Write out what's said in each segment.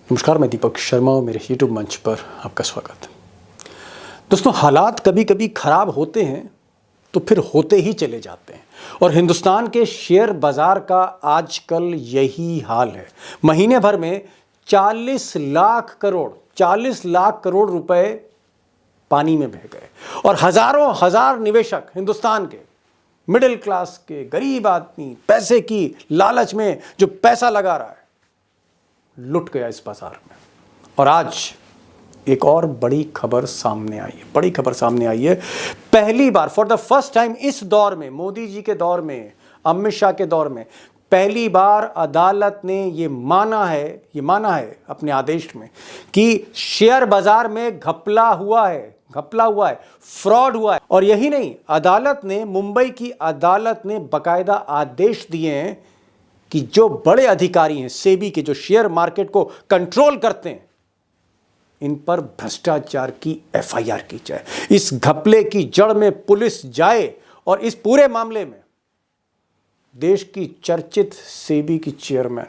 नमस्कार, मैं दीपक शर्मा और मेरे यूट्यूब मंच पर आपका स्वागत है। दोस्तों, हालात कभी कभी खराब होते हैं तो फिर होते ही चले जाते हैं और हिंदुस्तान के शेयर बाजार का आजकल यही हाल है। महीने भर में 40 लाख करोड़ रुपए पानी में बह गए और हजारों हजार निवेशक हिंदुस्तान के मिडिल क्लास के गरीब आदमी पैसे की लालच में जो पैसा लगा रहा है लुट गया इस बाजार में। और आज एक और बड़ी खबर सामने आई है। पहली बार फॉर द फर्स्ट टाइम इस दौर में, मोदी जी के दौर में, अमित शाह के दौर में पहली बार अदालत ने ये माना है अपने आदेश में कि शेयर बाजार में घपला हुआ है, फ्रॉड हुआ है। और यही नहीं, अदालत ने, मुंबई की अदालत ने बकायदा आदेश दिए हैं कि जो बड़े अधिकारी हैं सेबी के, जो शेयर मार्केट को कंट्रोल करते हैं, इन पर भ्रष्टाचार की एफआईआर की जाए, इस घपले की जड़ में पुलिस जाए और इस पूरे मामले में देश की चर्चित सेबी की चेयरमैन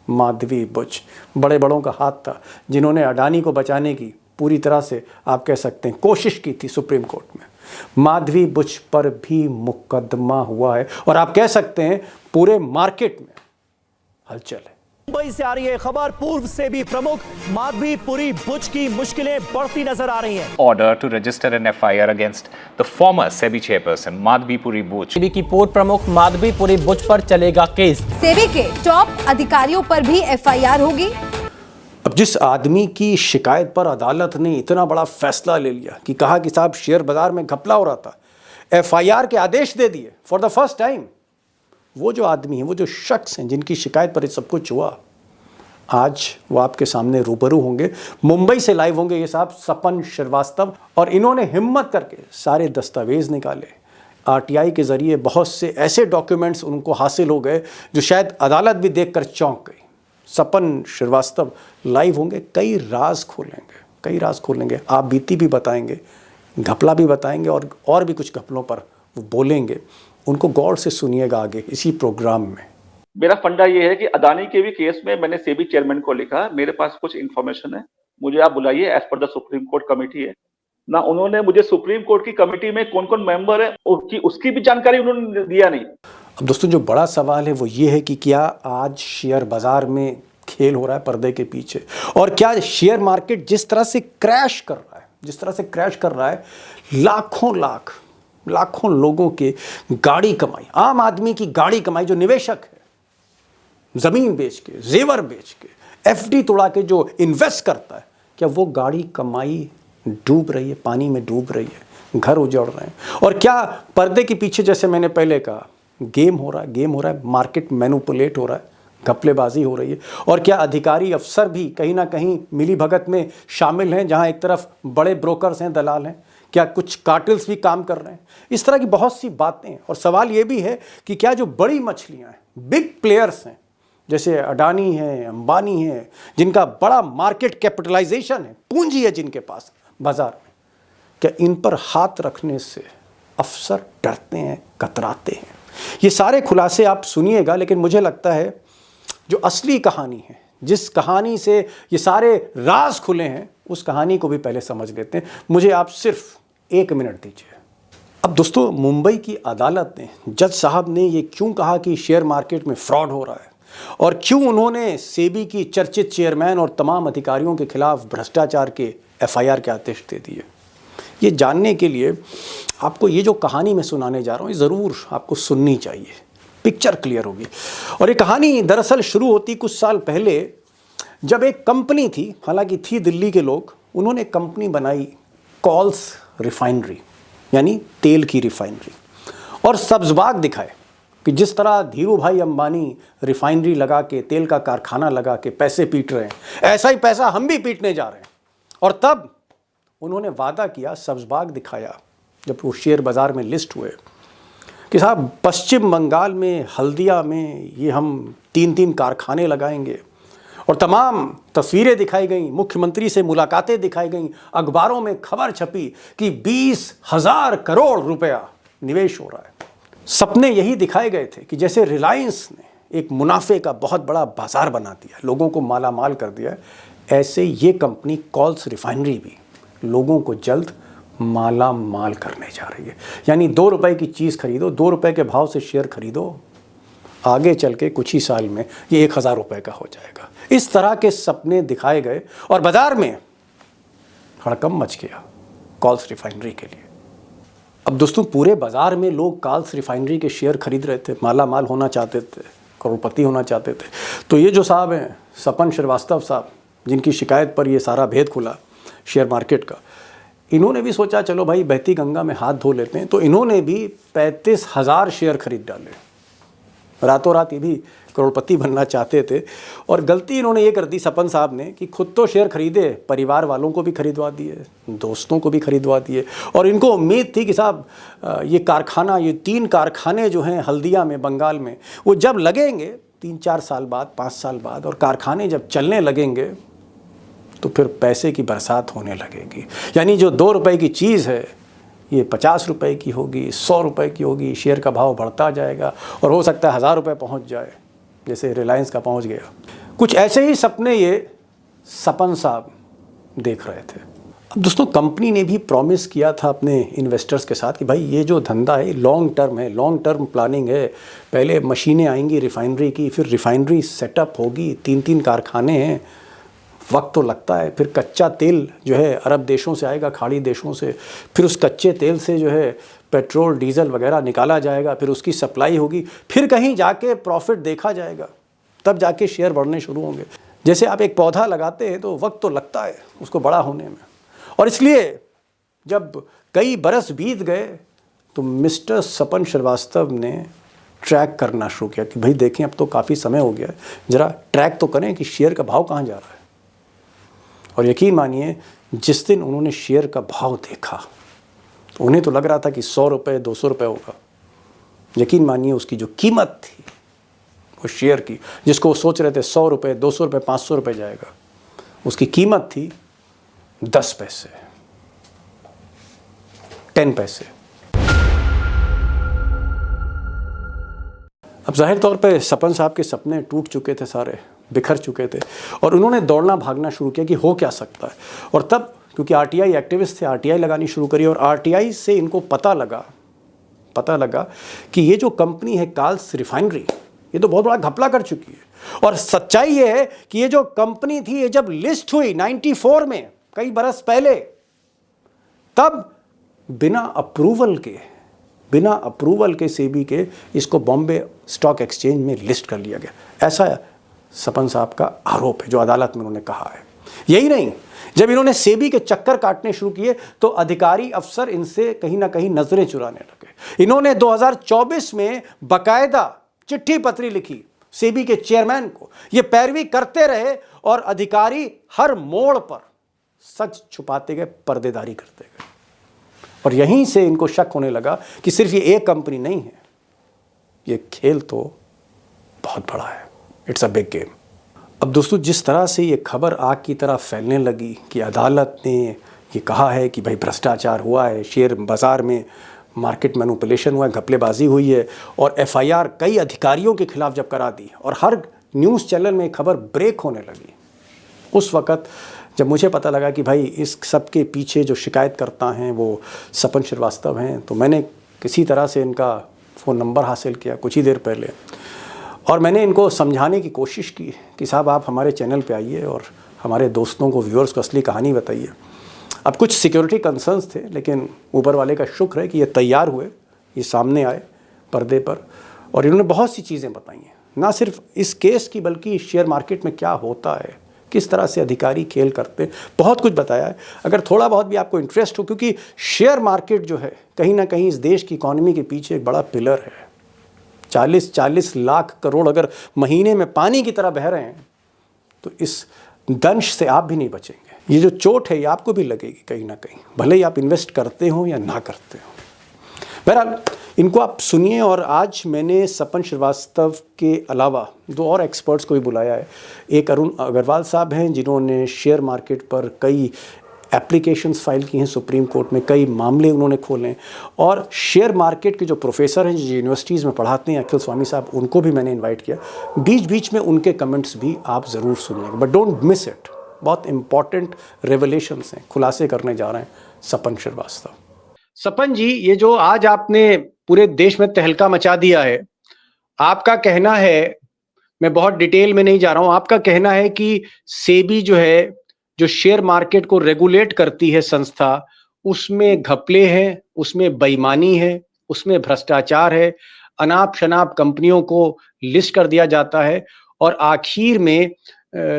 माधवी बुच, बड़े बड़ों का हाथ था जिन्होंने अडानी को बचाने की पूरी तरह से, आप कह सकते हैं, कोशिश की थी सुप्रीम कोर्ट में। माधवी बुच पर भी मुकदमा हुआ है और आप कह सकते हैं पूरे मार्केट में हलचल है। मुंबई से आ रही है खबर, पूर्व सेबी प्रमुख माधवीपुरी बुच की मुश्किलें बढ़ती नजर आ रही हैं। Order to register an FIR against the former SEBI chairperson Madhvipuri Buch. SEBI की पूर्व प्रमुख माधवीपुरी बुच पर चलेगा केस। सेबी के टॉप अधिकारियों पर भी एफआईआर होगी। अब जिस आदमी की शिकायत पर अदालत ने इतना बड़ा फैसला ले लिया कि कहा कि साहब शेयर बाजार में घपला हो रहा था, एफआईआर के आदेश दे दिए फॉर द फर्स्ट टाइम, वो जो आदमी है, वो जो शख्स हैं जिनकी शिकायत पर ये सब कुछ हुआ, आज वो आपके सामने रूबरू होंगे। मुंबई से लाइव होंगे ये साहब सपन श्रीवास्तव, और इन्होंने हिम्मत करके सारे दस्तावेज निकाले। आरटीआई के जरिए बहुत से ऐसे डॉक्यूमेंट्स उनको हासिल हो गए जो शायद अदालत भी देखकर चौंक गई। सपन श्रीवास्तव लाइव होंगे, कई राज खोलेंगे, आप बीती भी बताएंगे, घपला भी बताएंगे और भी कुछ घपलों पर वो बोलेंगे। उनको गौर से सुनिएगा आगे इसी प्रोग्राम में। मेरा फंडा ये है कि अदानी के भी केस में मैंने सेबी चेयरमैन को लिखा, मेरे पास कुछ इन्फॉर्मेशन है, मुझे आप बुलाइए, as per the supreme court committee है ना। उन्होंने मुझे सुप्रीम कोर्ट की कमेटी में कौन कौन मेंबर है उसकी भी जानकारी उन्होंने दिया नहीं। अब दोस्तों, जो बड़ा सवाल है वो ये है कि क्या आज शेयर बाजार में खेल हो रहा है पर्दे के पीछे, और क्या शेयर मार्केट जिस तरह से क्रैश कर रहा है, लाखों लोगों के गाड़ी कमाई, आम आदमी की गाड़ी कमाई, जो निवेशक है जमीन बेच के, जेवर बेच के, एफडी तोड़ा के जो इन्वेस्ट करता है, क्या वो गाड़ी कमाई डूब रही है, पानी में डूब रही है, घर उजड़ रहे हैं? और क्या पर्दे के पीछे, जैसे मैंने पहले कहा, गेम हो रहा है, मार्केट मैनिपुलेट हो रहा है, घपलेबाजी हो रही है? और क्या अधिकारी अफसर भी कहीं ना कहीं मिली भगत में शामिल हैं, जहां एक तरफ बड़े ब्रोकर्स हैं, दलाल हैं, क्या कुछ कार्टेल्स भी काम कर रहे हैं? इस तरह की बहुत सी बातें हैं। और सवाल ये भी है कि क्या जो बड़ी मछलियां हैं, बिग प्लेयर्स हैं, जैसे अडानी है, अंबानी है, जिनका बड़ा मार्केट कैपिटलाइजेशन है, पूंजी है जिनके पास बाजार में, क्या इन पर हाथ रखने से अफसर डरते हैं, कतराते हैं? ये सारे खुलासे आप सुनिएगा, लेकिन मुझे लगता है जो असली कहानी है, जिस कहानी से ये सारे राज खुले हैं, उस कहानी को भी पहले समझ लेते हैं। मुझे आप सिर्फ 1 मिनट दीजिए। अब दोस्तों, मुंबई की अदालत ने, जज साहब ने ये क्यों कहा कि शेयर मार्केट में फ्रॉड हो रहा है, और क्यों उन्होंने सेबी की चर्चित चेयरमैन और तमाम अधिकारियों के खिलाफ भ्रष्टाचार के एफआईआर के आदेश दे दिए, ये जानने के लिए आपको ये जो कहानी मैं सुनाने जा रहा हूँ, ये ज़रूर आपको सुननी चाहिए, पिक्चर क्लियर होगी। और ये कहानी दरअसल शुरू होती कुछ साल पहले, जब एक कंपनी थी, हालांकि थी दिल्ली के लोग, उन्होंने कंपनी बनाई कॉल्स रिफाइनरी, यानी तेल की रिफाइनरी, और सब्जबाग दिखाए कि जिस तरह धीरू भाई अंबानी रिफाइनरी लगा के, तेल का कारखाना लगा के पैसे पीट रहे हैं, ऐसा ही पैसा हम भी पीटने जा रहे हैं। और तब उन्होंने वादा किया, सब्जबाग दिखाया, जब वो शेयर बाजार में लिस्ट हुए, कि साहब पश्चिम बंगाल में हल्दिया में ये हम 3 कारखाने लगाएंगे, और तमाम तस्वीरें दिखाई गई, मुख्यमंत्री से मुलाकातें दिखाई गई, अखबारों में खबर छपी कि 20,000 करोड़ रुपया निवेश हो रहा है। सपने यही दिखाए गए थे कि जैसे रिलायंस ने एक मुनाफे का बहुत बड़ा बाजार बना दिया, लोगों को माला माल कर दिया है, ऐसे ये कंपनी कॉल्स रिफाइनरी भी लोगों को जल्द माला माल करने जा रही है। यानी 2 रुपए की चीज़ खरीदो, 2 रुपए के भाव से शेयर खरीदो, आगे चल के कुछ ही साल में ये 1000 रुपए का हो जाएगा। इस तरह के सपने दिखाए गए और बाजार में हड़कंप मच गया कॉल्स रिफाइनरी के लिए। अब दोस्तों पूरे बाजार में लोग कॉल्स रिफाइनरी के शेयर खरीद रहे थे, माला माल होना चाहते थे, करोड़पति होना चाहते थे। तो ये जो साहब हैं सपन श्रीवास्तव साहब, जिनकी शिकायत पर ये सारा भेद खुला शेयर मार्केट का, इन्होंने भी सोचा चलो भाई बहती गंगा में हाथ धो लेते हैं। तो इन्होंने भी 35,000 शेयर खरीद डाले। रातों रात ये भी करोड़पति बनना चाहते थे और गलती इन्होंने ये कर दी सपन साहब ने कि खुद तो शेयर खरीदे, परिवार वालों को भी खरीदवा दिए, दोस्तों को भी खरीदवा दिए। और इनको उम्मीद थी कि साहब ये कारखाना, ये 3 कारखाने जो हैं हल्दिया में, बंगाल में, वो जब लगेंगे 3-4 साल बाद, 5 साल बाद, और कारखाने जब चलने लगेंगे तो फिर पैसे की बरसात होने लगेगी। यानी जो 2 रुपए की चीज़ है ये 50 रुपए की होगी, 100 रुपए की होगी, शेयर का भाव बढ़ता जाएगा और हो सकता है 1000 रुपए पहुंच जाए, जैसे रिलायंस का पहुंच गया। कुछ ऐसे ही सपने ये सपन साहब देख रहे थे। अब दोस्तों कंपनी ने भी प्रॉमिस किया था अपने इन्वेस्टर्स के साथ कि भाई ये जो धंधा है लॉन्ग टर्म है, लॉन्ग टर्म प्लानिंग है। पहले मशीनें आएंगी रिफाइनरी की, फिर रिफाइनरी सेटअप होगी, 3-3 कारखाने हैं, वक्त तो लगता है। फिर कच्चा तेल जो है अरब देशों से आएगा, खाड़ी देशों से, फिर उस कच्चे तेल से जो है पेट्रोल डीजल वगैरह निकाला जाएगा, फिर उसकी सप्लाई होगी, फिर कहीं जाके प्रॉफिट देखा जाएगा, तब जाके शेयर बढ़ने शुरू होंगे। जैसे आप एक पौधा लगाते हैं तो वक्त तो लगता है उसको बड़ा होने में, और इसलिए जब कई बरस बीत गए तो मिस्टर सपन श्रीवास्तव ने ट्रैक करना शुरू किया कि भाई देखें अब तो काफ़ी समय हो गया है, ज़रा ट्रैक तो करें कि शेयर का भाव कहाँ जा रहा है। और यकीन मानिए जिस दिन उन्होंने शेयर का भाव देखा तो उन्हें तो लग रहा था कि 100 रुपये 200 रुपये होगा। यकीन मानिए उसकी जो कीमत थी वो शेयर की, जिसको वो सोच रहे थे 100 रुपये 200 रुपये 500 रुपये जाएगा, उसकी कीमत थी 10 पैसे, 10 पैसे। अब जाहिर तौर पे सपन साहब के सपने टूट चुके थे, सारे बिखर चुके थे, और उन्होंने दौड़ना भागना शुरू किया कि हो क्या सकता है। और तब क्योंकि आरटीआई एक्टिविस्ट थे, आरटीआई लगानी शुरू करी, और आरटीआई से इनको पता लगा कि ये जो कंपनी है कॉल्स रिफाइनरी, ये तो बहुत बड़ा घपला कर चुकी है। और सच्चाई ये है कि ये जो कंपनी थी ये जब लिस्ट हुई 94 में, कई बरस पहले, तब बिना अप्रूवल के सेबी के इसको बॉम्बे स्टॉक एक्सचेंज में लिस्ट कर लिया गया। ऐसा सपन साहब का आरोप है जो अदालत में उन्होंने कहा है। यही नहीं, जब इन्होंने सेबी के चक्कर काटने शुरू किए तो अधिकारी अफसर इनसे कहीं ना कहीं नजरें चुराने लगे। इन्होंने 2024 में बाकायदा चिट्ठी पत्री लिखी सेबी के चेयरमैन को, ये पैरवी करते रहे और अधिकारी हर मोड़ पर सच छुपाते गए, पर्देदारी करते गए। और यहीं से इनको शक होने लगा कि सिर्फ ये एक कंपनी नहीं है, ये खेल तो बहुत बड़ा है, इट्स अ बिग गेम। अब दोस्तों जिस तरह से ये खबर आग की तरह फैलने लगी कि अदालत ने ये कहा है कि भाई भ्रष्टाचार हुआ है, शेयर बाज़ार में मार्केट मैनिपुलेशन हुआ है, घपलेबाजी हुई है, और एफआईआर कई अधिकारियों के खिलाफ जब करा दी और हर न्यूज़ चैनल में खबर ब्रेक होने लगी, उस वक़्त जब मुझे पता लगा कि भाई इस सब के पीछे जो शिकायतकर्ता हैं वो सपन श्रीवास्तव हैं, तो मैंने किसी तरह से इनका फ़ोन नंबर हासिल किया कुछ ही देर पहले, और मैंने इनको समझाने की कोशिश की कि साहब आप हमारे चैनल पे आइए और हमारे दोस्तों को, व्यूअर्स को असली कहानी बताइए। अब कुछ सिक्योरिटी कंसर्न्स थे, लेकिन ऊपर वाले का शुक्र है कि ये तैयार हुए, ये सामने आए पर्दे पर, और इन्होंने बहुत सी चीज़ें बताई हैं, ना सिर्फ इस केस की बल्कि शेयर मार्केट में क्या होता है, किस तरह से अधिकारी खेल करते हैं, बहुत कुछ बताया है। अगर थोड़ा बहुत भी आपको इंटरेस्ट हो, क्योंकि शेयर मार्केट जो है कहीं ना कहीं इस देश की इकॉनमी के पीछे एक बड़ा पिलर है। 40-40 लाख करोड़ अगर महीने में पानी की तरह बह रहे हैं तो इस दंश से आप भी नहीं बचेंगे। ये जो चोट है ये आपको भी लगेगी कहीं ना कहीं, भले ही आप इन्वेस्ट करते हो या ना करते हो। बहरहाल इनको आप सुनिए, और आज मैंने सपन श्रीवास्तव के अलावा 2 और एक्सपर्ट्स को भी बुलाया है। एक अरुण अग्रवाल साहब हैं जिन्होंने शेयर मार्केट पर कई एप्लीकेशंस फाइल की हैं सुप्रीम कोर्ट में, कई मामले उन्होंने खोले हैं, और शेयर मार्केट के जो प्रोफेसर हैं जो यूनिवर्सिटीज़ में पढ़ाते हैं, अखिल स्वामी साहब, उनको भी मैंने इन्वाइट किया। बीच बीच में उनके कमेंट्स भी आप ज़रूर सुनिएगा, बट डोंट मिस इट, बहुत इंपॉर्टेंट रेवलेशंस हैं, खुलासे करने जा रहे हैं सपन श्रीवास्तव। सपन जी, ये जो आज आपने पूरे देश में तहलका मचा दिया है, आपका कहना है, मैं बहुत डिटेल में नहीं जा रहा हूं, आपका कहना है कि सेबी जो है, जो शेयर मार्केट को रेगुलेट करती है संस्था, उसमें घपले हैं, उसमें बेईमानी है, उसमें भ्रष्टाचार है, अनाप शनाप कंपनियों को लिस्ट कर दिया जाता है और आखिर में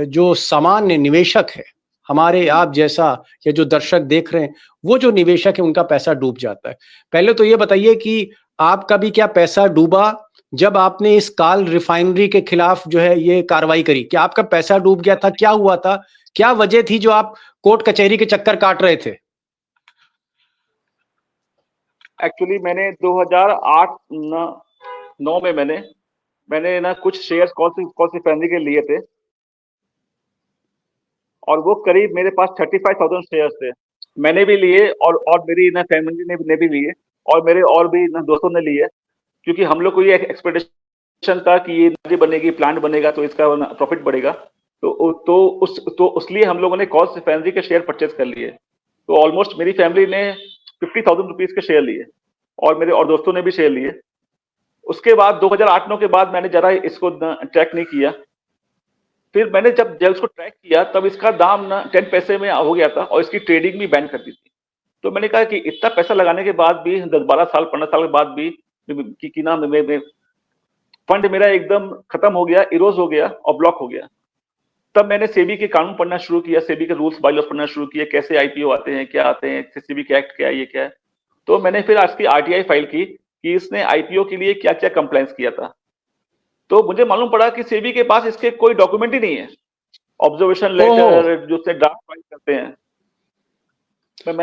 जो सामान्य निवेशक है, हमारे आप जैसा या जो दर्शक देख रहे हैं, वो जो निवेशक है उनका पैसा डूब जाता है। पहले तो ये बताइए कि आपका भी क्या पैसा डूबा जब आपने इस काल रिफाइनरी के खिलाफ जो है ये कार्रवाई करी? क्या आपका पैसा डूब गया था? क्या हुआ था? क्या वजह थी जो आप कोर्ट कचहरी के चक्कर काट रहे थे? एक्चुअली मैंने 2008-9 में मैंने ना कुछ शेयर्स कौन सी फैमिली के लिए थे, और वो करीब मेरे पास 35,000 शेयर्स थे। मैंने भी लिए और मेरी ना फैमिली ने भी लिए, और मेरे और भी ना दोस्तों ने लिए, क्योंकि हम लोग को ये एक्सपेक्टेशन था कि ये नदी बनेगी, प्लांट बनेगा तो इसका प्रॉफिट बढ़ेगा। तो उसलिए हम लोगों ने कौन सी फैमिली के शेयर परचेज कर लिए। तो ऑलमोस्ट मेरी फैमिली ने 50,000 रुपीज के शेयर लिए, और मेरे और दोस्तों ने भी शेयर लिए। उसके बाद 2008-9 के बाद मैंने जरा इसको ट्रैक नहीं किया। फिर मैंने जब उसको ट्रैक किया तब इसका दाम ना 10 पैसे में हो गया था, और इसकी ट्रेडिंग भी बैन कर दी थी। तो मैंने कहा कि इतना पैसा लगाने के बाद भी 10-12 साल 15 साल के बाद भी कि ना फंड मेरा एकदम खत्म हो गया, इरोज हो गया और ब्लॉक हो गया। तब मैंने सेबी के कानून पढ़ना शुरू किया, सेबी के रूल्स बाय लॉ पढ़ना शुरू किया, कैसे आईपीओ आते हैं, क्या आते हैं, सेबी के एक्ट क्या है, ये क्या है। तो मैंने फिर आज की आरटीआई फाइल की कि इसने आईपीओ के लिए क्या क्या कंप्लायंस किया था। तो मुझे मालूम पड़ा कि सेबी के पास इसके कोई डॉक्यूमेंट ही नहीं है, ऑब्जर्वेशन लेटर जो से ड्राफ्ट फाइल करते हैं।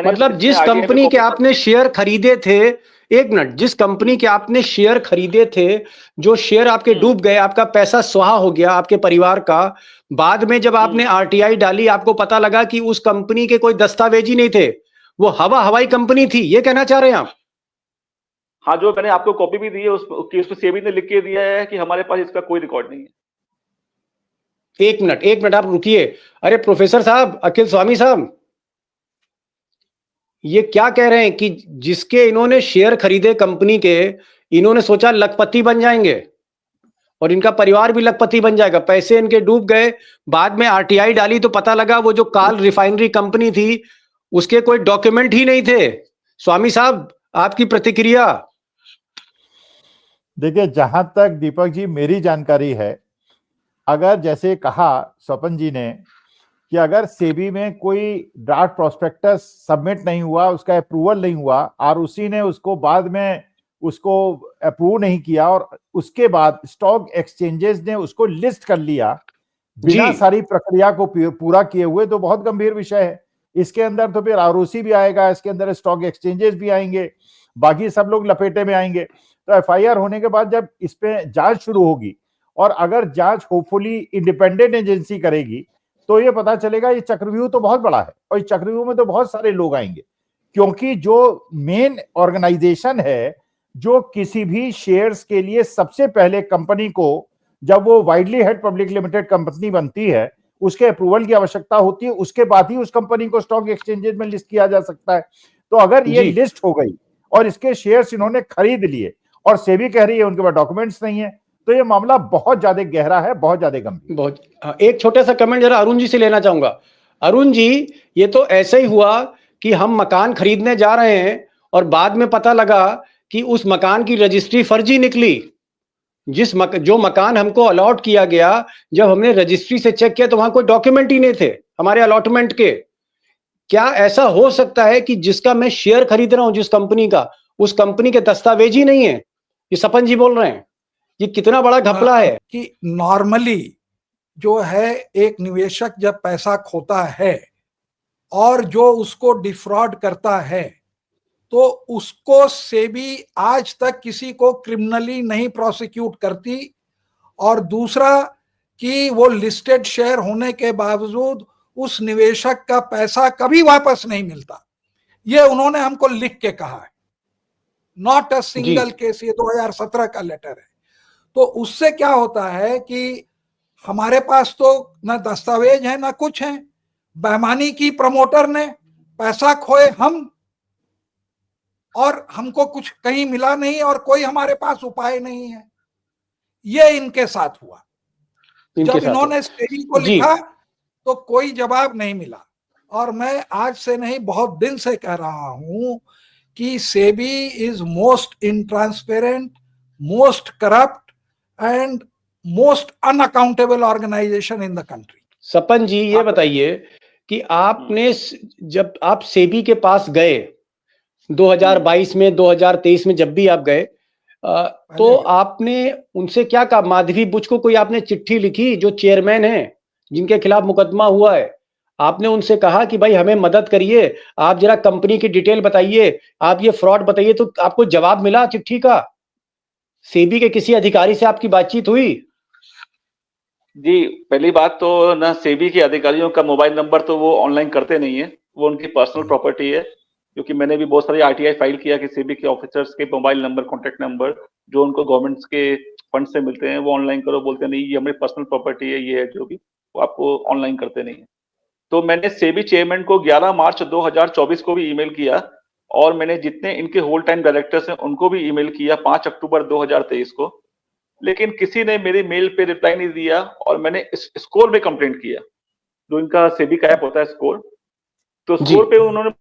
मतलब जिस कंपनी के आपने शेयर खरीदे थे, एक मिनट, जिस कंपनी के आपने शेयर खरीदे थे, जो शेयर आपके डूब गए, आपका पैसा स्वाहा हो गया आपके परिवार का, बाद में जब आपने आरटीआई डाली आपको पता लगा कि उस कंपनी के कोई दस्तावेज ही नहीं थे, वो हवाई कंपनी थी, ये कहना चाह रहे हैं आप? हाँ, जो मैंने आपको कॉपी भी दी है उसमें सेबी ने लिख के दिया है कि हमारे पास इसका कोई रिकॉर्ड नहीं है। एक मिनट आप रुकिए। अरे प्रोफेसर साहब, अखिल स्वामी साहब, ये क्या कह रहे हैं कि जिसके इन्होंने शेयर खरीदे कंपनी के, इन्होंने सोचा लखपति बन जाएंगे और इनका परिवार भी लखपति बन जाएगा, पैसे इनके डूब गए। बाद में आरटीआई डाली तो पता लगा वो जो काल रिफाइनरी कंपनी थी उसके कोई डॉक्यूमेंट ही नहीं थे। स्वामी साहब, आपकी प्रतिक्रिया? देखिए, जहां तक दीपक जी मेरी जानकारी है, अगर जैसे कहा स्वपन जी ने कि अगर सेबी में कोई ड्राफ्ट प्रोस्पेक्टस सबमिट नहीं हुआ, उसका अप्रूवल नहीं हुआ, और उसी ने उसको बाद में उसको अप्रूव नहीं किया और उसके बाद स्टॉक एक्सचेंजेस ने उसको लिस्ट कर लिया बिना सारी प्रक्रिया को पूरा किए हुए, तो बहुत गंभीर विषय है। इसके अंदर तो फिर आरओसी भी आएगा, इसके अंदर स्टॉक एक्सचेंजेस भी आएंगे, बाकी सब लोग लपेटे में आएंगे। तो एफआईआर होने के बाद जब इस पे जांच शुरू होगी, और अगर जांच होपफुली इंडिपेंडेंट एजेंसी करेगी, तो ये पता चलेगा ये चक्रव्यूह तो बहुत बड़ा है, और इस चक्रव्यूह में तो बहुत सारे लोग आएंगे, क्योंकि जो मेन ऑर्गेनाइजेशन है जो किसी भी शेयर्स के लिए सबसे पहले कंपनी को, जब वो widely head public limited company बनती है, उसके अप्रूवल की आवश्यकता होती है, उसके बाद ही उस कंपनी को स्टॉक एक्सचेंजेस में लिस्ट किया जा सकता है। तो अगर ये लिस्ट हो गई और इसके शेयर्स इन्होंने खरीद लिए और सेबी कह रही है उनके पास डॉक्यूमेंट्स नहीं है, तो ये मामला बहुत ज्यादा गहरा है, बहुत ज्यादा गंभीर। एक छोटा सा कमेंट जरा अरुण जी से लेना चाहूंगा। अरुण जी, ये तो ऐसे ही हुआ कि हम मकान खरीदने जा रहे हैं और बाद में पता लगा कि उस मकान की रजिस्ट्री फर्जी निकली। जो मकान हमको अलॉट किया गया, जब हमने रजिस्ट्री से चेक किया तो वहां कोई डॉक्यूमेंट ही नहीं थे हमारे अलॉटमेंट के। क्या ऐसा हो सकता है कि जिसका मैं शेयर खरीद रहा हूं, जिस कंपनी का, उस कंपनी के दस्तावेज ही नहीं है? ये सपन जी बोल रहे हैं, ये कितना बड़ा घपला है कि नॉर्मली जो है एक निवेशक जब पैसा खोता है और जो उसको डिफ्रॉड करता है, तो उसको सेबी आज तक किसी को क्रिमिनली नहीं प्रोसिक्यूट करती, और दूसरा कि वो लिस्टेड शेयर होने के बावजूद उस निवेशक का पैसा कभी वापस नहीं मिलता। ये उन्होंने हमको लिख के कहा है, नॉट अ सिंगल केस। ये 2017 का लेटर है। तो उससे क्या होता है कि हमारे पास तो ना दस्तावेज है ना कुछ है, बेईमानी की प्रमोटर ने, पैसा खोए हम, और हमको कुछ कहीं मिला नहीं और कोई हमारे पास उपाय नहीं है। ये इनके साथ हुआ। इनके जब साथ इन्होंने सेबी को जी। लिखा तो कोई जवाब नहीं मिला, और मैं आज से नहीं बहुत दिन से कह रहा हूं कि SEBI is most intransparent, most corrupt and most unaccountable organisation in the country. Sapan ji, ये बताइए कि आपने जब आप सेबी के पास गए 2022 में, 2023 में, जब भी आप गए, तो आपने उनसे क्या कहा? माधवी बुच को कोई आपने चिट्ठी लिखी, जो चेयरमैन है, जिनके खिलाफ मुकदमा हुआ है? आपने उनसे कहा कि भाई हमें मदद करिए, आप जरा कंपनी की डिटेल बताइए, आप ये फ्रॉड बताइए? तो आपको जवाब मिला चिट्ठी का? सेबी के किसी अधिकारी से आपकी बातचीत हुई? जी, पहली बात तो ना, सेबी के अधिकारियों का मोबाइल नंबर तो वो ऑनलाइन करते नहीं है, वो उनकी पर्सनल प्रॉपर्टी है। क्योंकि मैंने भी बहुत सारी आरटीआई फाइल किया कि सेबी के ऑफिसर्स के मोबाइल नंबर, कॉन्टैक्ट नंबर जो उनको गवर्नमेंट के फंड से मिलते हैं वो ऑनलाइन करो। बोलते नहीं, ये हमारी पर्सनल प्रॉपर्टी है, ये है जो भी, वो आपको ऑनलाइन करते नहीं है। तो मैंने सेबी चेयरमैन को 11 मार्च 2024 को भी ईमेल किया, और मैंने जितने इनके होल टाइम डायरेक्टर्स हैं उनको भी ईमेल किया 5 अक्टूबर 2023 को, लेकिन किसी ने मेरी मेल पे रिप्लाई नहीं दिया। और मैंने स्कोर में कंप्लेंट किया, जो इनका सेबी का ऐप होता है स्कोर, तो स्कोर पे उन्होंने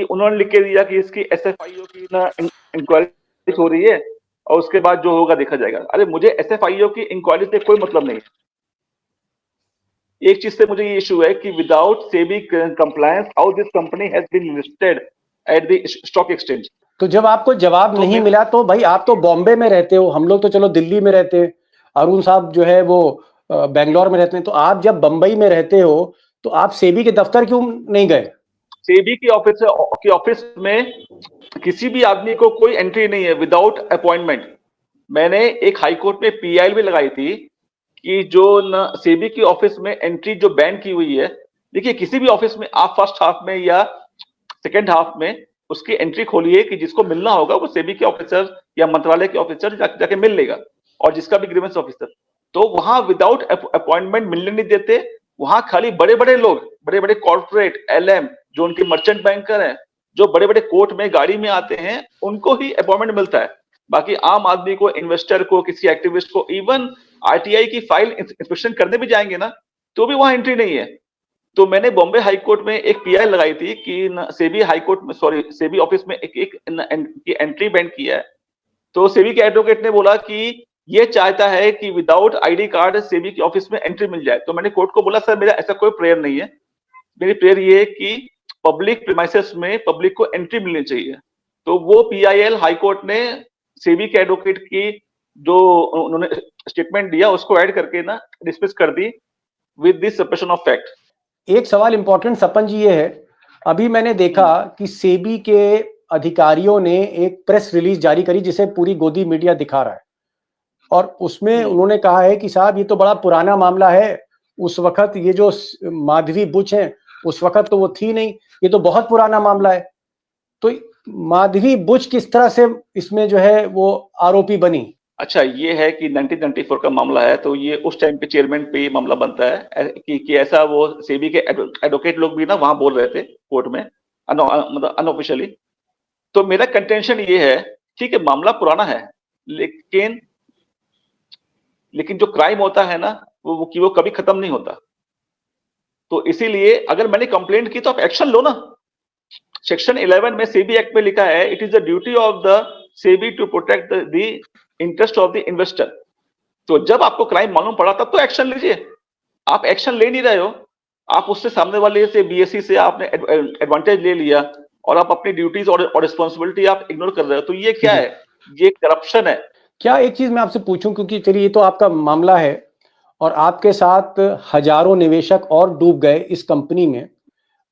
उन्होंने लिख के दिया कि इसकी एसएफआईओ की ना इंक्वायरी हो रही है, और उसके बाद जो होगा देखा जाएगा। अरे मुझे एसएफआईओ की इंक्वायरी से कोई मतलब नहीं है। एक चीज से मुझे ये इशू है कि without SEBI compliance how this company has been listed at the stock exchange. तो जब आपको जवाब नहीं मिला, तो भाई आप तो बॉम्बे में रहते हो, हम लोग तो चलो दिल्ली में रहते हैं, अरुण साहब जो है वो बेंगलोर में रहते हैं, तो आप जब बंबई में रहते हो तो आप सेबी के दफ्तर क्यों नहीं गए? सेबी की ऑफिस में किसी भी आदमी को कोई एंट्री नहीं है विदाउट अपॉइंटमेंट। मैंने एक हाई कोर्ट में पीआईएल भी लगाई थी कि जो न सेबी की ऑफिस में एंट्री जो बैन की हुई है। देखिए, किसी भी ऑफिस में आप फर्स्ट हाफ में या सेकेंड हाफ में उसकी एंट्री खोलिए कि जिसको मिलना होगा वो सेबी के ऑफिसर या मंत्रालय के ऑफिसर जाके मिल लेगा, और जिसका भी ग्रीवेंस ऑफिसर। तो वहां विदाउट अपॉइंटमेंट मिलने नहीं देते। वहां खाली बड़े बड़े लोग, बड़े बड़े कॉर्पोरेट, एलएम, जो उनके मर्चेंट बैंकर हैं, जो बड़े बड़े कोर्ट में गाड़ी में आते हैं, उनको ही अपॉइंटमेंट मिलता है। बाकी आम आदमी को, इन्वेस्टर को, किसी एक्टिविस्ट को, इवन आरटीआई की फाइल इंस्पेक्शन करने भी जाएंगे ना, तो भी वहां एंट्री नहीं है। तो मैंने बॉम्बे हाई कोर्ट में एक पीआई लगाई थी कि सेबी हाई कोर्ट में, सॉरी, सेबी ऑफिस में एक एंट्री बैन किया है। तो सेबी के एडवोकेट ने बोला कि ये चाहता है कि विदाउट आईडी कार्ड सेबी के ऑफिस में एंट्री मिल जाए। तो मैंने कोर्ट को बोला, सर मेरा ऐसा कोई प्रेयर नहीं है, मेरी प्रेयर ये है कि पब्लिक प्रीमाइसेस में पब्लिक को एंट्री मिलनी चाहिए। तो वो पीआईएल हाई कोर्ट ने सेबी के एडवोकेट की जो उन्होंने स्टेटमेंट दिया उसको ऐड करके ना डिस्मिस कर दी with this suppression of fact. एक सवाल इंपॉर्टेंट सपन जी ये है, अभी मैंने देखा कि सेबी के अधिकारियों ने एक प्रेस रिलीज जारी करी जिसे पूरी गोदी मीडिया दिखा रहा है, और उसमें उन्होंने कहा है कि साहब ये तो बड़ा पुराना मामला है, उस वक्त ये जो माधवी बुच है उस वक्त तो वो थी नहीं, ये तो बहुत पुराना मामला है। तो माधवी बुच किस तरह से इसमें जो है वो आरोपी बनी? अच्छा, ये है कि 1994 का मामला है, तो ये उस टाइम पे चेयरमैन पे ये मामला बनता है कि ऐसा वो सेबी के एडवोकेट लोग भी ना वहां बोल रहे थे कोर्ट में, मतलब अनऑफिशियली। तो मेरा कंटेंशन ये है, ठीक है मामला पुराना है, लेकिन जो क्राइम होता है ना वो कभी खत्म नहीं होता। तो इसीलिए अगर मैंने कंप्लेंट की तो आप एक्शन लो ना। सेक्शन 11 में सेबी एक्ट में लिखा है, it is the duty of the SEBI to protect the interest of the investor. तो जब आपको क्राइम मालूम पड़ा तब तो एक्शन लीजिए। आप एक्शन ले नहीं रहे हो, आप उससे सामने वाले से बीएससी से आपने एडवांटेज ले लिया और आप अपनी ड्यूटीज और रिस्पॉन्सिबिलिटी आप इग्नोर कर रहे हो। तो ये क्या है? ये करप्शन है। क्या एक चीज मैं आपसे पूछूं, क्योंकि चलिए ये तो आपका मामला है और आपके साथ हजारों निवेशक और डूब गए इस कंपनी में,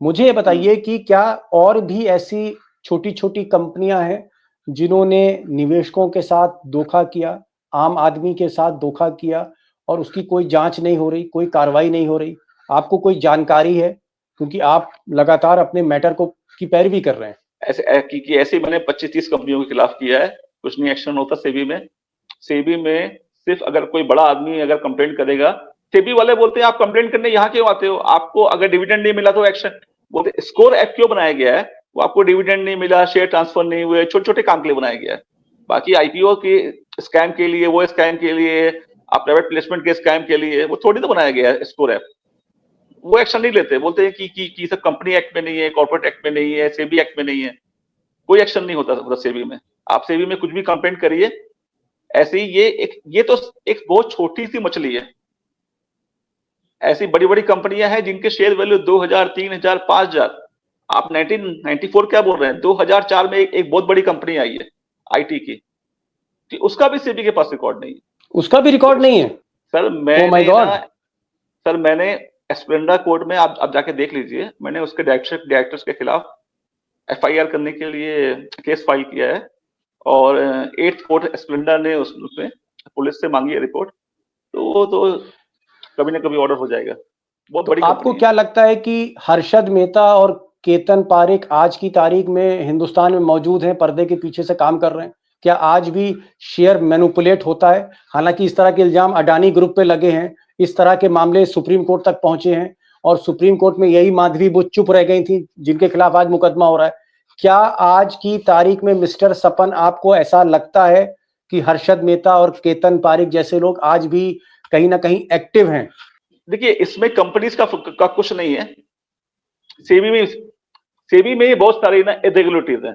मुझे ये बताइए कि क्या और भी ऐसी छोटी छोटी कंपनियां हैं जिन्होंने निवेशकों के साथ धोखा किया, आम आदमी के साथ धोखा किया, और उसकी कोई जांच नहीं हो रही, कोई कार्रवाई नहीं हो रही? आपको कोई जानकारी है? क्योंकि आप लगातार अपने मैटर को की पैरवी कर रहे हैं। ऐसे मैंने 25-30 कंपनियों के खिलाफ किया है, कुछ नहीं एक्शन होता सेबी में। सेबी में सिर्फ अगर कोई बड़ा आदमी अगर कंप्लेंट करेगा सेबी वाले बोलते हैं आप कंप्लेंट करने यहाँ क्यों आते हो, आपको अगर डिविडेंड नहीं मिला तो एक्शन। बोलते स्कोर एक्ट क्यों बनाया गया है, वो आपको डिविडेंड नहीं मिला, शेयर ट्रांसफर नहीं हुए, छोटे छोटे काम के लिए बनाया गया है। बाकी आईपीओ के स्कैम के लिए, वो स्कैम के लिए, आप प्राइवेट प्लेसमेंट के स्कैम के लिए वो थोड़ी ना बनाया गया है स्कोर ऐप। वो एक्शन नहीं लेते, बोलते हैं कि सब कंपनी एक्ट में नहीं है, कॉर्पोरेट एक्ट में नहीं है, सेबी एक्ट में नहीं है, कोई एक्शन नहीं होता सेबी में। आप सेबी में कुछ भी कंप्लेंट करिए। ऐसे ही ये तो एक बहुत छोटी सी मछली है। ऐसी बड़ी बड़ी कंपनियां हैं जिनके शेयर वैल्यू 2000, 3000, 5000। आप 1994 क्या बोल रहे हैं, 2004 में एक बहुत बड़ी कंपनी आई है आईटी की, कि उसका भी सेबी के पास रिकॉर्ड नहीं है। उसका भी रिकॉर्ड नहीं है सर मैंने एस्प्लेंडा कोर्ट में आप जाके देख लीजिए, मैंने उसके डायरेक्टर्स के खिलाफ एफआईआर करने के लिए केस फाइल किया है, और 8th कोर्ट एस्प्लेंडा ने उसमें पुलिस से मांगी है रिपोर्ट, तो वो तो कभी ना कभी ऑर्डर हो जाएगा। बहुत बड़ी आपको क्या लगता है कि हर्षद मेहता और केतन पारेख आज की तारीख में हिंदुस्तान में मौजूद हैं, पर्दे के पीछे से काम कर रहे हैं? क्या आज भी शेयर मैनिपुलेट होता है? हालांकि इस तरह के इल्जाम अडानी ग्रुप पे लगे हैं, इस तरह के मामले सुप्रीम कोर्ट तक पहुंचे हैं, और सुप्रीम कोर्ट में यही माधवी बुच चुप रह गई थी जिनके खिलाफ आज मुकदमा हो रहा है। क्या आज की तारीख में मिस्टर सपन, आपको ऐसा लगता है कि हर्षद मेहता और केतन पारेख जैसे लोग आज भी कहीं ना कहीं एक्टिव हैं? देखिए, इसमें कंपनीज का कुछ नहीं है। सेबी में बहुत सारी ना इरेगुलरिटीज हैं।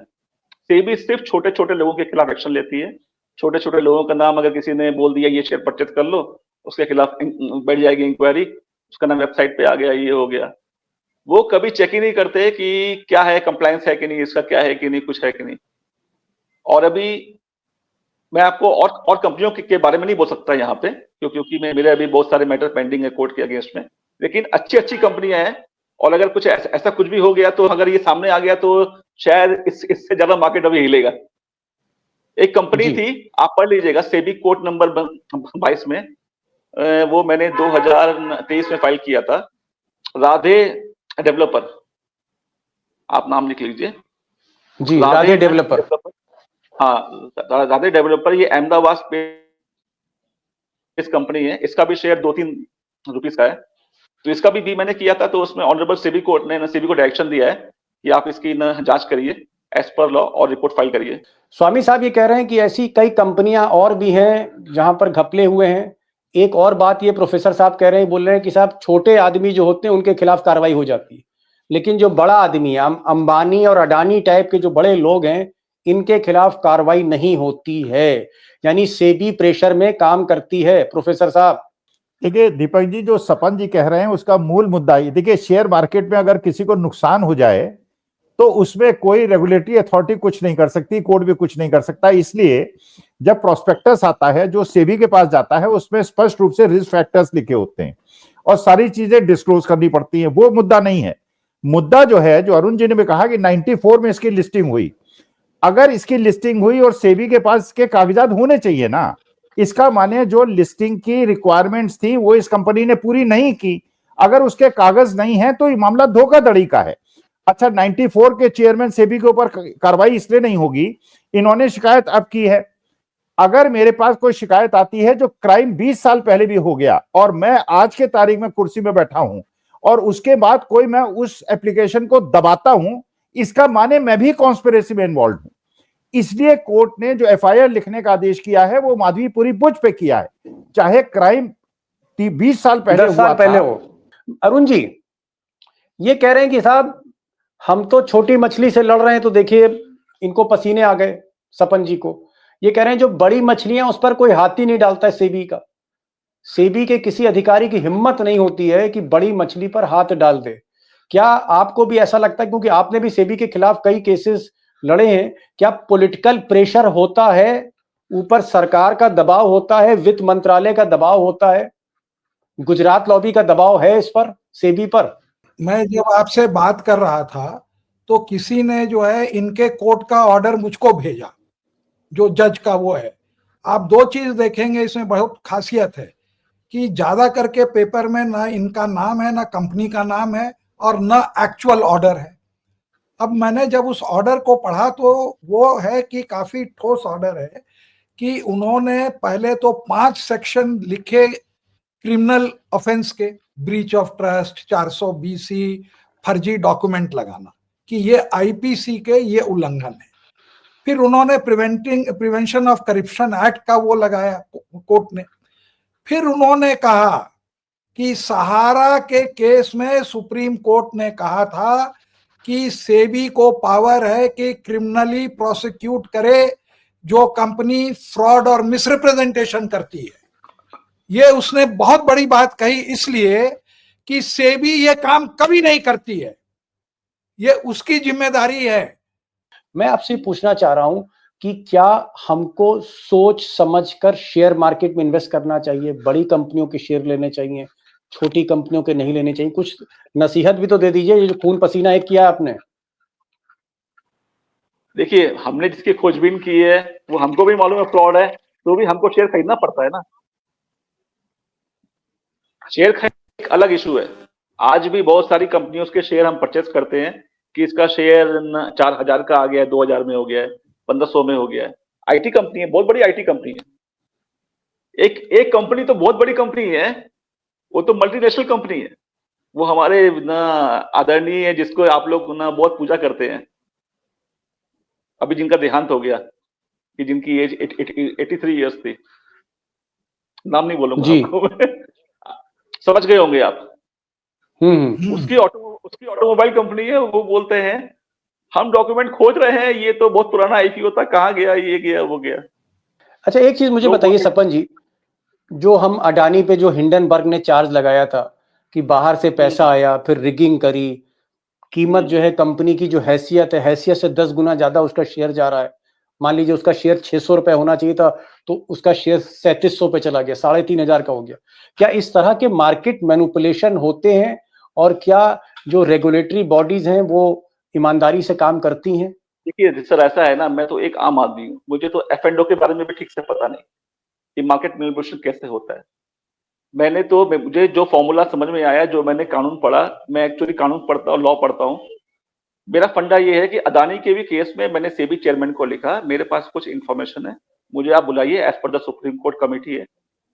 सेबी सिर्फ छोटे छोटे लोगों के खिलाफ एक्शन लेती है। छोटे छोटे लोगों का नाम अगर किसी ने बोल दिया ये शेयर परचेज कर लो, उसके खिलाफ बैठ जाएगी इंक्वायरी, उसका नाम वेबसाइट पे आ गया, ये हो गया। वो कभी चेक ही नहीं करते कि क्या है, कंप्लायंस है कि नहीं, इसका क्या है कि नहीं, कुछ है कि नहीं। और अभी मैं आपको और कंपनियों के बारे में नहीं बोल सकता यहाँ पे, क्योंकि मेरे अभी बहुत सारे मैटर पेंडिंग है कोर्ट के अगेंस्ट में, लेकिन अच्छी कंपनियां हैं। और अगर कुछ ऐसा कुछ भी हो गया, तो अगर ये सामने आ गया तो शायद इससे ज्यादा मार्केट अभी हिलेगा। एक कंपनी थी, आप पढ़ लीजिएगा, सेबी कोर्ट नंबर 22 में, वो मैंने 2023 में फाइल किया था, राधे डेवलपर, आप नाम लिख लीजिए जी, राधे डेवलपर। हाँ, राधे डेवलपर, ये अहमदाबाद इस कंपनी है। इसका भी शेयर 2-3 रुपीस का है। तो इसका भी मैंने किया था, तो उसमें ऑनरेबल सेबी कोर्ट ने सेबी को डायरेक्शन दिया है कि आप इसकी जांच करिए एज पर लॉ और रिपोर्ट फाइल करिए। स्वामी साहब ये कह रहे हैं कि ऐसी कई कंपनियां और भी हैं जहां पर घपले हुए हैं। एक और बात ये प्रोफेसर साहब कह रहे हैं, बोल रहे हैं कि साहब छोटे आदमी जो होते हैं उनके खिलाफ कार्रवाई हो जाती है, लेकिन जो बड़ा आदमी है, अंबानी और अडानी टाइप के जो बड़े लोग हैं, इनके खिलाफ कार्रवाई नहीं होती है। यानी सेबी प्रेशर में काम करती है। प्रोफेसर साहब देखिए दीपक जी, जो सपन जी कह रहे हैं उसका मूल मुद्दा ये देखिए, शेयर मार्केट में अगर किसी को नुकसान हो जाए तो उसमें कोई रेगुलेटरी अथॉरिटी कुछ नहीं कर सकती, कोर्ट भी कुछ नहीं कर सकता। इसलिए जब प्रोस्पेक्टस आता है जो सेबी के पास जाता है, उसमें स्पष्ट रूप से रिस्क फैक्टर्स लिखे होते हैं और सारी चीजें डिस्क्लोज करनी पड़ती हैं। वो मुद्दा नहीं है। मुद्दा जो है, जो अरुण जी ने भी कहा कि 94 में इसकी लिस्टिंग हुई, अगर इसकी लिस्टिंग हुई और सेबी के पास इसके कागजात होने चाहिए ना, इसका माने जो लिस्टिंग की रिक्वायरमेंट्स थी वो इस कंपनी ने पूरी नहीं की। अगर उसके कागज नहीं है तो ये मामला धोखाधड़ी का है। अच्छा, 94 के चेयरमैन सेबी के ऊपर कार्रवाई इसलिए नहीं होगी, इन्होंने शिकायत अब की है। अगर मेरे पास कोई शिकायत आती है जो क्राइम 20 साल पहले भी हो गया और मैं आज के तारीख में कुर्सी में बैठा हूं और उसके बाद कोई मैं उस एप्लीकेशन को दबाता हूं, इसका माने मैं भी कॉन्स्पिरेसी में इन्वॉल्व हूं। इसलिए कोर्ट ने जो एफआईआर लिखने का आदेश किया है वो माधवीपुरी बुच पे किया है, चाहे क्राइम 20 साल पहले 10 साल पहले हो। अरुण जी ये कह रहे हैं कि साहब हम तो छोटी मछली से लड़ रहे हैं, तो देखिए इनको पसीने आ गए सपन जी को। ये कह रहे हैं जो बड़ी मछलियां उस पर कोई हाथ ही नहीं डालता है सेबी का। सेबी के किसी अधिकारी की हिम्मत नहीं होती है कि बड़ी मछली पर हाथ डाल दे। क्या आपको भी ऐसा लगता है, क्योंकि आपने भी सेबी के खिलाफ कई केसेस लड़े हैं, क्या पॉलिटिकल प्रेशर होता है, ऊपर सरकार का दबाव होता है, वित्त मंत्रालय का दबाव होता है, गुजरात लॉबी का दबाव है इस पर, सेबी पर? मैं जब आपसे बात कर रहा था तो किसी ने जो है इनके कोर्ट का ऑर्डर मुझको भेजा, जो जज का वो है। आप दो चीज देखेंगे इसमें बहुत खासियत है कि ज्यादा करके पेपर में ना इनका नाम है, ना कंपनी का नाम है, और ना एक्चुअल ऑर्डर है। अब मैंने जब उस ऑर्डर को पढ़ा तो वो है कि काफी ठोस ऑर्डर है कि उन्होंने पहले तो 5 सेक्शन लिखे क्रिमिनल ऑफेंस के, ब्रीच ऑफ ट्रस्ट, 420C, फर्जी डॉक्यूमेंट लगाना, कि ये आईपीसी के ये उल्लंघन है। फिर उन्होंने प्रिवेंशन ऑफ करप्शन एक्ट का वो लगाया कोर्ट ने। फिर उन्होंने कहा कि सहारा के केस में सुप्रीम कोर्ट ने कहा था कि सेबी को पावर है कि क्रिमिनली प्रोसिक्यूट करे जो कंपनी फ्रॉड और मिसरिप्रेजेंटेशन करती है। ये उसने बहुत बड़ी बात कही, इसलिए कि सेबी ये काम कभी नहीं करती है, ये उसकी जिम्मेदारी है। मैं आपसे पूछना चाह रहा हूं कि क्या हमको सोच समझकर शेयर मार्केट में इन्वेस्ट करना चाहिए? बड़ी कंपनियों के शेयर लेने चाहिए, छोटी कंपनियों के नहीं लेने चाहिए? कुछ नसीहत भी तो दे दीजिए, ये जो खून पसीना एक किया आपने। देखिए, हमने जिसकी खोजबीन की है वो हमको भी मालूम है फ्रॉड है, तो भी हमको शेयर खरीदना पड़ता है ना। शेयर खरीद एक अलग इशू है। आज भी बहुत सारी कंपनियों के शेयर हम परचेस करते हैं कि इसका शेयर 4000 का आ गया है, 2000 में हो गया है, 1500 में हो गया है। आईटी कंपनी है, बहुत बड़ी आईटी कंपनी है। एक कंपनी तो बहुत बड़ी कंपनी है, वो तो मल्टीनेशनल कंपनी है। वो हमारे ना आदरणीय है, जिसको आप लोग ना बहुत पूजा करते हैं, अभी जिनका देहांत हो गया, कि जिनकी एज 83 ईयर्स थी, नाम नहीं बोलूंगा आपको समझ गए होंगे आप। उसकी ऑटोमोबाइल कंपनी है। वो बोलते हैं हम डॉक्यूमेंट खोज रहे हैं, ये तो बहुत पुराना आईपीओ था, कहाँ गया, ये गया वो गया। अच्छा, एक चीज मुझे बताइए सपन जी, जो हम अडानी पे जो हिंडनबर्ग ने चार्ज लगाया था कि बाहर से पैसा आया, फिर रिगिंग करी, कीमत जो है कंपनी की जो हैसियत है, हैसियत से 10 गुना ज्यादा उसका शेयर जा रहा है। मान लीजिए उसका शेयर 600 रुपए होना चाहिए था, तो उसका शेयर 3700 पे चला गया, 3500 का हो गया। क्या इस तरह के मार्केट मैनिपुलेशन होते हैं? और क्या जो रेगुलेटरी बॉडीज हैं वो ईमानदारी से काम करती हैं? देखिए सर, ऐसा है ना, मैं तो एक आम आदमी हूँ, मुझे तो एफ&ओ के बारे में भी ठीक से पता नहीं कि मार्केट मैनिपुलेशन कैसे होता है। मुझे जो फॉर्मूला समझ में आया, जो मैंने कानून पढ़ा, मैं एक्चुअली कानून पढ़ता हूँ, लॉ पढ़ता हूँ। मेरा फंडा ये है कि अदानी के भी केस में मैंने सेबी चेयरमैन को लिखा, मेरे पास कुछ इन्फॉर्मेशन है, मुझे आप बुलाइए, as per the supreme court committee है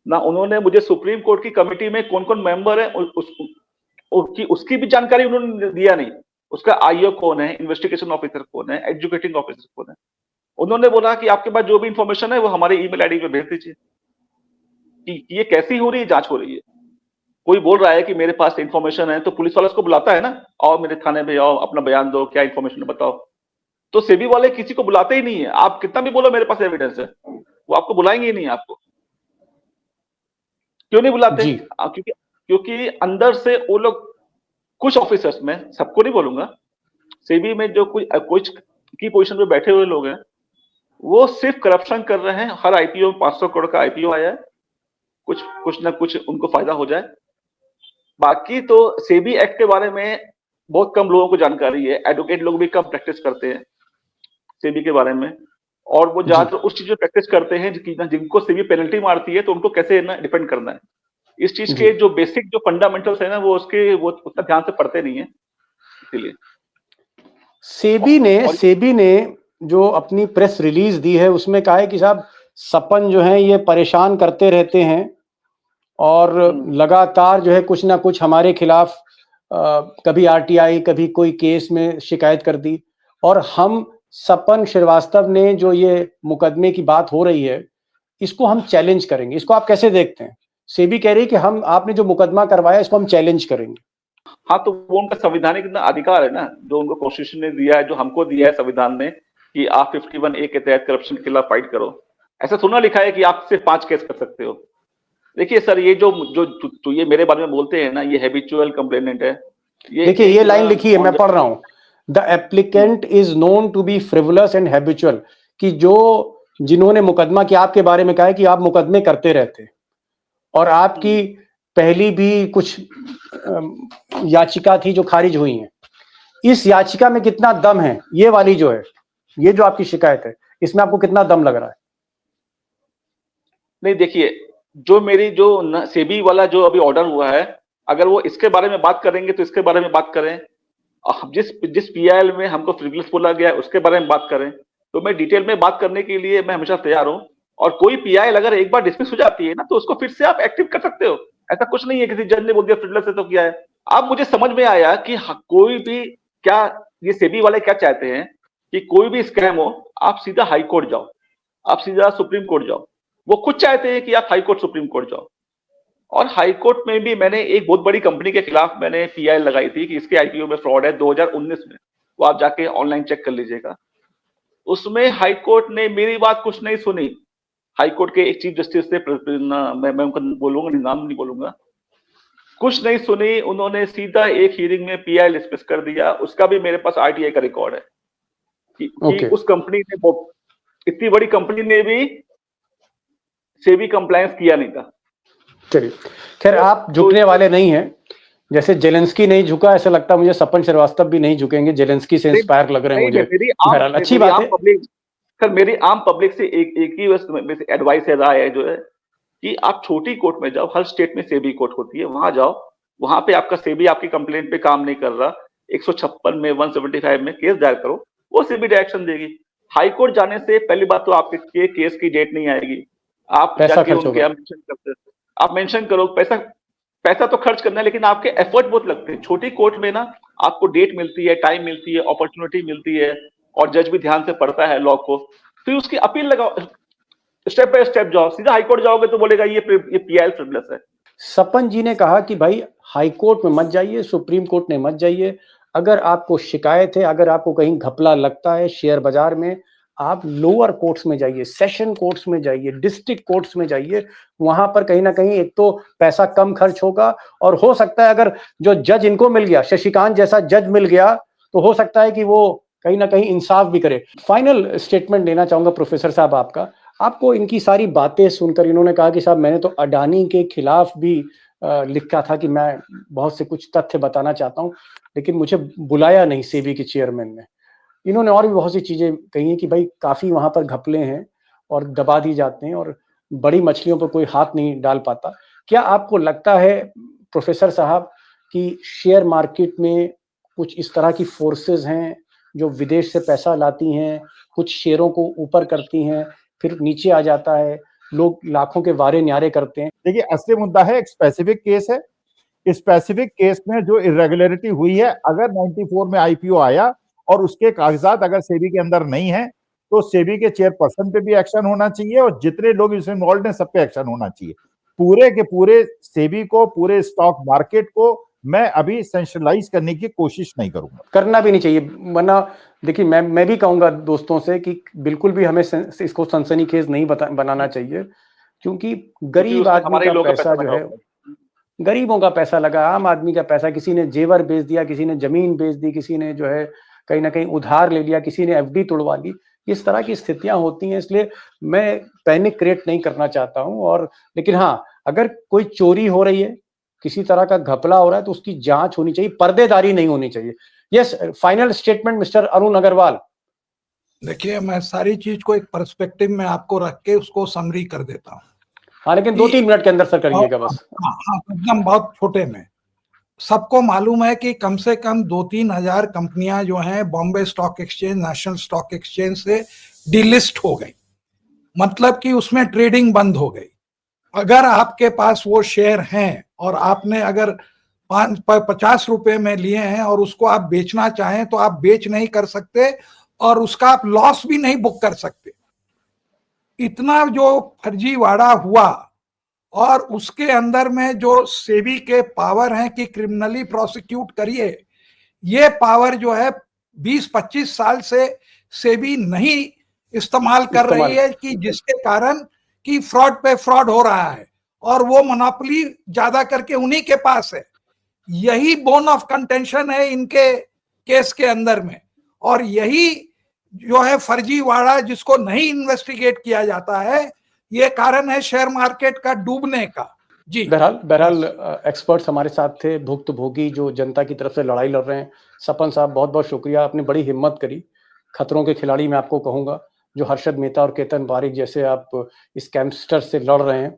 ना। उन्होंने मुझे सुप्रीम कोर्ट की कमेटी में कौन कौन मेंबर है उसकी भी जानकारी उन्होंने दिया नहीं। उसका आईओ कौन है, इन्वेस्टिगेशन ऑफिसर कौन है, एजुकेटिंग ऑफिसर कौन है। उन्होंने बोला कि आपके पास जो भी इंफॉर्मेशन है वो हमारे ईमेल आईडी पे भेज दीजिए। कि ये कैसी हो रही है, जांच हो रही है। कोई बोल रहा है कि मेरे पास इंफॉर्मेशन है, तो पुलिस वाला उसको बुलाता है ना, आओ मेरे थाने पे आओ, अपना बयान दो, क्या इंफॉर्मेशन है बताओ। तो सेबी वाले किसी को बुलाते ही नहीं है। आप कितना भी बोलो मेरे पास एविडेंस है, वो आपको बुलाएंगे ही नहीं। आपको क्यों नहीं बुलाते? क्योंकि अंदर से वो लोग, कुछ ऑफिसर्स में, सबको नहीं बोलूंगा, सेबी में जो कुछ की पोजीशन पे बैठे हुए लोग हैं, वो सिर्फ करप्शन कर रहे हैं। हर आईपीओ में 500 करोड़ का आईपीओ आया है, कुछ ना कुछ उनको फायदा हो जाए। बाकी तो सेबी एक्ट के बारे में बहुत कम लोगों को जानकारी है। एडवोकेट लोग भी कम प्रैक्टिस करते हैं सेबी के बारे में, और वो ज्यादातर उस चीज में प्रैक्टिस करते हैं जिनको सेबी पेनल्टी मारती है, तो उनको कैसे ना डिफेंड करना है। इस चीज के जो बेसिक जो फंडामेंटल्स है ना, वो उतना ध्यान से पढ़ते नहीं है। इसीलिए सेबी ने जो अपनी प्रेस रिलीज दी है उसमें कहा है कि साहब सपन जो है ये परेशान करते रहते हैं और लगातार जो है कुछ ना कुछ हमारे खिलाफ कभी आरटीआई, कभी कोई केस में शिकायत कर दी, और हम सपन श्रीवास्तव ने जो ये मुकदमे की बात हो रही है इसको हम चैलेंज करेंगे। इसको आप कैसे देखते हैं? सेबी कह रही है कि आपने जो मुकदमा करवाया इसको हम चैलेंज करेंगे। हाँ, तो वो उनका संवैधानिक अधिकार है ना, जो उनको कॉन्स्टिट्यूशन ने दिया है, जो हमको दिया है संविधान में, कि आप 51A के तहत करप्शन के खिलाफ फाइट करो। ऐसा थोड़ा लिखा है कि आप सिर्फ 5 केस कर सकते हो। देखिए सर, ये जो ये मेरे बारे में बोलते हैं ना, ये हैबिचुअल कंप्लेनेंट है। देखिए ये लाइन लिखी है, मैं पढ़ रहा हूँ, the applicant is known to be frivolous and habitual, कि जिन्होंने मुकदमा किया आपके बारे में कहा है कि आप मुकदमे करते रहते, और आपकी पहली भी कुछ याचिका थी जो खारिज हुई है। इस याचिका में कितना दम है? ये वाली जो है, ये जो आपकी शिकायत है, इसमें आपको कितना दम लग रहा है? नहीं, देखिए, जो सेबी वाला जो अभी ऑर्डर हुआ है, अगर वो इसके बारे में बात करेंगे तो इसके बारे में बात करें। जिस पीआईएल में हमको फ्रिवलस बोला गया है उसके बारे में बात करें। तो मैं डिटेल में बात करने के लिए मैं हमेशा तैयार हूं। और कोई पीआईएल अगर एक बार डिसमिस हो जाती है ना, तो उसको फिर से आप एक्टिव कर सकते हो। ऐसा कुछ नहीं है किसी जज ने बोल दिया फ्रिडलर से तो किया है। अब मुझे समझ में आया कि कोई भी क्या ये सेबी वाले क्या चाहते हैं कि कोई भी स्कैम हो आप सीधा हाई कोर्ट जाओ, आप सीधा सुप्रीम कोर्ट जाओ। वो खुद चाहते हैं कि आप हाई कोर्ट सुप्रीम कोर्ट जाओ। और हाई कोर्ट में भी मैंने एक बहुत बड़ी कंपनी के खिलाफ मैंने पीआई लगाई थी कि इसके आईपीओ में फ्रॉड है 2019 में, वो आप जाके ऑनलाइन चेक कर लीजिएगा। उसमें हाई कोर्ट ने मेरी बात कुछ नहीं सुनी। हाई कोर्ट के एक चीफ जस्टिस थे, मैं उनका बोलूंगा नहीं, नाम नहीं बोलूंगा, कुछ नहीं सुनी। उन्होंने सीधा एक हियरिंग में पीआई डिसमिस कर दिया। उसका भी मेरे पास आरटीआई का रिकॉर्ड है कि उस कंपनी ने, इतनी बड़ी कंपनी ने भी सेबी कंप्लायंस किया नहीं था। चलिए, खैर आप झुकने वाले नहीं हैं, जैसे जेलेंस्की नहीं झुका, ऐसा लगता है मुझे सपन श्रीवास्तव भी नहीं झुकेंगे, जेलेंस्की से इंस्पायर लग रहे हैं मुझे। बहरहाल अच्छी बात है। सर मेरी आम पब्लिक से एक ही बस एडवाइस है, राय है जो है कि आप छोटी कोर्ट में जाओ, हर स्टेट में सेबी कोर्ट होती है, वहां जाओ, वहां पे आपका सेबी आपकी कंप्लेंट पे काम नहीं कर रहा, 156 में 175 में केस दायर करो, वो सेबी डायरेक्शन देगी। हाई कोर्ट जाने से पहली बात तो आपके केस की डेट नहीं आएगी, आप जाके उनके मेंशन करते, आप मेंशन करो, पैसा तो खर्च करना है, लेकिन आपके एफर्ट बहुत लगते हैं। छोटी कोर्ट में ना आपको डेट मिलती है, टाइम मिलती है, अपॉर्चुनिटी मिलती है, और जज भी ध्यान से पढ़ता है लॉ को, तो उसकी अपील लगाओ, स्टेप बाय स्टेप जाओ। सीधा हाई कोर्ट जाओगे तो बोलेगा ये पीआई फ्रिवलेस है। सपन जी ने कहा कि भाई हाई कोर्ट में मत जाइए, सुप्रीम कोर्ट में मत जाइए, अगर आपको शिकायत है, अगर आपको कहीं घपला लगता है शेयर बाजार में, आप लोअर कोर्ट्स में जाइए, सेशन कोर्ट्स में जाइए, डिस्ट्रिक्ट कोर्ट्स में जाइए। वहां पर कहीं ना कहीं एक तो पैसा कम खर्च होगा, और हो सकता है अगर जो जज इनको मिल गया, शशिकांत जैसा जज मिल गया, तो हो सकता है कि वो कहीं ना कहीं इंसाफ भी करे। फाइनल स्टेटमेंट लेना चाहूंगा प्रोफेसर साहब आपको इनकी सारी बातें सुनकर। इन्होंने कहा कि साहब मैंने तो अडानी के खिलाफ भी लिखा था कि मैं बहुत से कुछ तथ्य बताना चाहता हूं, लेकिन मुझे बुलाया नहीं सेबी के चेयरमैन ने। इन्होंने और भी बहुत सी चीजें कही हैं कि भाई काफी वहां पर घपले हैं और दबा दी जाते हैं, और बड़ी मछलियों पर कोई हाथ नहीं डाल पाता। क्या आपको लगता है प्रोफेसर साहब कि शेयर मार्केट में कुछ इस तरह की फोर्सेस हैं जो विदेश से पैसा लाती हैं, कुछ शेयरों को ऊपर करती हैं, फिर नीचे आ जाता है, लोग लाखों के वारे न्यारे करते हैं? देखिए, असली मुद्दा है, एक स्पेसिफिक केस है। स्पेसिफिक केस में जो इरेगुलरिटी हुई है, अगर 94 में आईपीओ आया और उसके कागजात अगर सेबी के अंदर नहीं है, तो सेबी के चेयरपर्सन पे भी एक्शन होना चाहिए, और जितने लोग इसमें इन्वॉल्व हैं सब पे एक्शन होना चाहिए। पूरे के पूरे सेबी को, पूरे स्टॉक मार्केट को मैं अभी सेंट्रलाइज करने की कोशिश नहीं करूंगा, करना भी नहीं चाहिए। वरना देखिए, मैं भी कहूंगा दोस्तों से कि बिल्कुल भी हमें इसको सनसनीखेज नहीं बनाना चाहिए, क्योंकि गरीब आदमी का पैसा जो है, गरीबों का पैसा लगा, आम आदमी का पैसा, किसी ने जेवर बेच दिया, किसी ने जमीन बेच दी, किसी ने जो है कहीं ना कहीं उधार ले लिया, किसी ने एफडी तोड़वा ली। इस तरह की स्थितियां होती हैं, इसलिए मैं पैनिक क्रिएट नहीं करना चाहता हूं। और लेकिन हाँ, अगर कोई चोरी हो रही है, किसी तरह का घपला हो रहा है, तो उसकी जांच होनी चाहिए, पर्देदारी नहीं होनी चाहिए। Yes, final statement mister Arun Agarwal. देखिए, मैं सारी चीज को एक पर्सपेक्टिव में आपको रख के उसको समरी कर देता हूँ। हाँ, लेकिन 2-3 मिनट के अंदर सर करिएगा बस। हाँ, एकदम बहुत छोटे में। सबको मालूम है कि कम से कम 2-3 हजार कंपनियां जो हैं Bombay stock exchange, national stock exchange से डिलिस्ट हो गई, मतलब कि उसमें ट्रेडिंग बंद हो गई। अगर आपके पास वो शेयर हैं और आपने अगर 50 रुपए में लिए हैं और उसको आप बेचना चाहें तो आप बेच नहीं कर सकते, और उसका आप लॉस भी नहीं बुक कर सकते। इतना जो फर्जीवाड़ा हुआ, और उसके अंदर में जो सेबी के पावर हैं कि क्रिमिनली प्रोसिक्यूट करिए, ये पावर जो है 20-25 साल से सेबी नहीं इस्तेमाल कर रही है, कि जिसके कारण कि फ्रॉड पे फ्रॉड हो रहा है, और वो मोनोपोली ज्यादा करके उन्हीं के पास है। यही बोन ऑफ कंटेंशन है इनके केस के अंदर में, और यही जो है फर्जीवाड़ा जिसको नहीं इन्वेस्टिगेट किया जाता है, ये कारण है शेयर मार्केट का डूबने का। जी, बहरहाल एक्सपर्ट्स हमारे साथ थे, भुक्तभोगी जो जनता की तरफ से लड़ाई लड़ रहे हैं। सपन साहब, बहुत बहुत शुक्रिया, आपने बड़ी हिम्मत करी। खतरों के खिलाड़ी मैं आपको कहूंगा, जो हर्षद मेहता और केतन बारिक जैसे आप स्कैमस्टर से लड़ रहे हैं।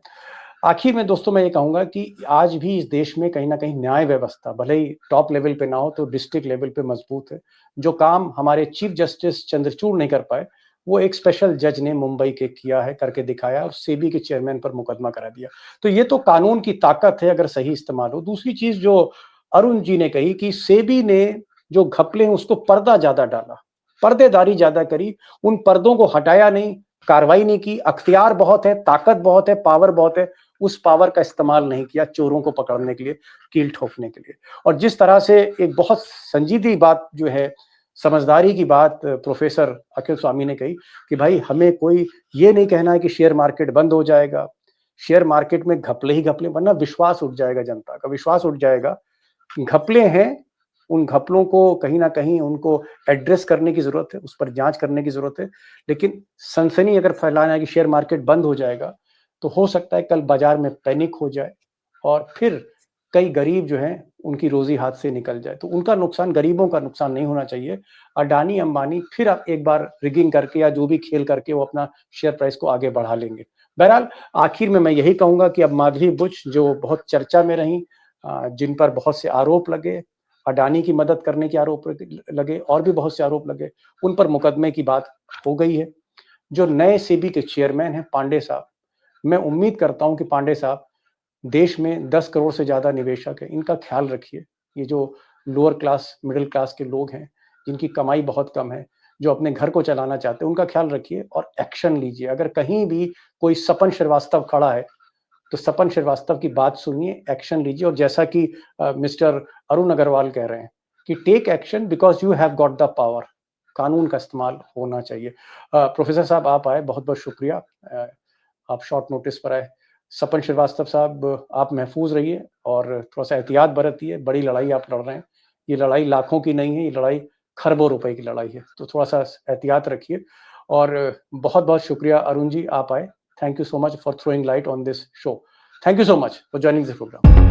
आखिर में दोस्तों मैं ये कहूंगा कि आज भी इस देश में कहीं ना कहीं न्याय व्यवस्था भले ही टॉप लेवल पे ना हो तो डिस्ट्रिक्ट लेवल पे मजबूत है। जो काम हमारे चीफ जस्टिस चंद्रचूड़ नहीं कर पाए, वो एक स्पेशल जज ने मुंबई के किया है, करके दिखाया और सेबी के चेयरमैन पर मुकदमा करा दिया। तो ये तो कानून की ताकत है अगर सही इस्तेमाल हो। दूसरी चीज जो अरुण जी ने कही कि सेबी ने जो घपले हैं उसको पर्दा ज्यादा डाला, पर्देदारी ज्यादा करी, उन पर्दों को हटाया नहीं, कार्रवाई नहीं की। अख्तियार बहुत है, ताकत बहुत है, पावर बहुत है, उस पावर का इस्तेमाल नहीं किया चोरों को पकड़ने के लिए, कील ठोकने के लिए। और जिस तरह से एक बहुत संजीदी बात जो है, समझदारी की बात प्रोफेसर अखिल स्वामी ने कही कि भाई हमें कोई ये नहीं कहना है कि शेयर मार्केट बंद हो जाएगा, शेयर मार्केट में घपले ही घपले, वरना विश्वास उठ जाएगा, जनता का विश्वास उठ जाएगा। घपले हैं, उन घपलों को कहीं ना कहीं उनको एड्रेस करने की जरूरत है, उस पर जांच करने की जरूरत है। लेकिन सनसनी अगर फैलाना है कि शेयर मार्केट बंद हो जाएगा, तो हो सकता है कल बाजार में पैनिक हो जाए और फिर कई गरीब जो हैं उनकी रोजी हाथ से निकल जाए। तो उनका नुकसान, गरीबों का नुकसान नहीं होना चाहिए। अडानी अंबानी फिर आप एक बार रिगिंग करके या जो भी खेल करके वो अपना शेयर प्राइस को आगे बढ़ा लेंगे। बहरहाल आखिर में मैं यही कहूंगा कि अब माधवी बुच जो बहुत चर्चा में रही, जिन पर बहुत से आरोप लगे, अडानी की मदद करने के आरोप लगे और भी बहुत से आरोप लगे, उन पर मुकदमे की बात हो गई है। जो नए सेबी के चेयरमैन हैं पांडे साहब, मैं उम्मीद करता हूं कि पांडे साहब, देश में 10 करोड़ से ज्यादा निवेशक है, इनका ख्याल रखिए। ये जो लोअर क्लास, मिडिल क्लास के लोग हैं, जिनकी कमाई बहुत कम है, जो अपने घर को चलाना चाहते हैं, उनका ख्याल रखिए और एक्शन लीजिए। अगर कहीं भी कोई सपन श्रीवास्तव खड़ा है तो सपन श्रीवास्तव की बात सुनिए, एक्शन लीजिए। और जैसा कि मिस्टर अरुण अग्रवाल कह रहे हैं कि take action because you have got the power, कानून का इस्तेमाल होना चाहिए। प्रोफेसर साहब आप आए, बहुत बहुत शुक्रिया, आप शॉर्ट नोटिस पर आए। सपन श्रीवास्तव साहब आप महफूज रहिए और थोड़ा सा एहतियात बरतिए, बड़ी लड़ाई आप लड़ रहे हैं, ये लड़ाई लाखों की नहीं है, ये लड़ाई खरबों रुपए की लड़ाई है, तो थोड़ा सा एहतियात रखिए। और बहुत बहुत शुक्रिया अरुण जी, आप आए। Thank you so much for throwing light on this show. Thank you so much for joining this program.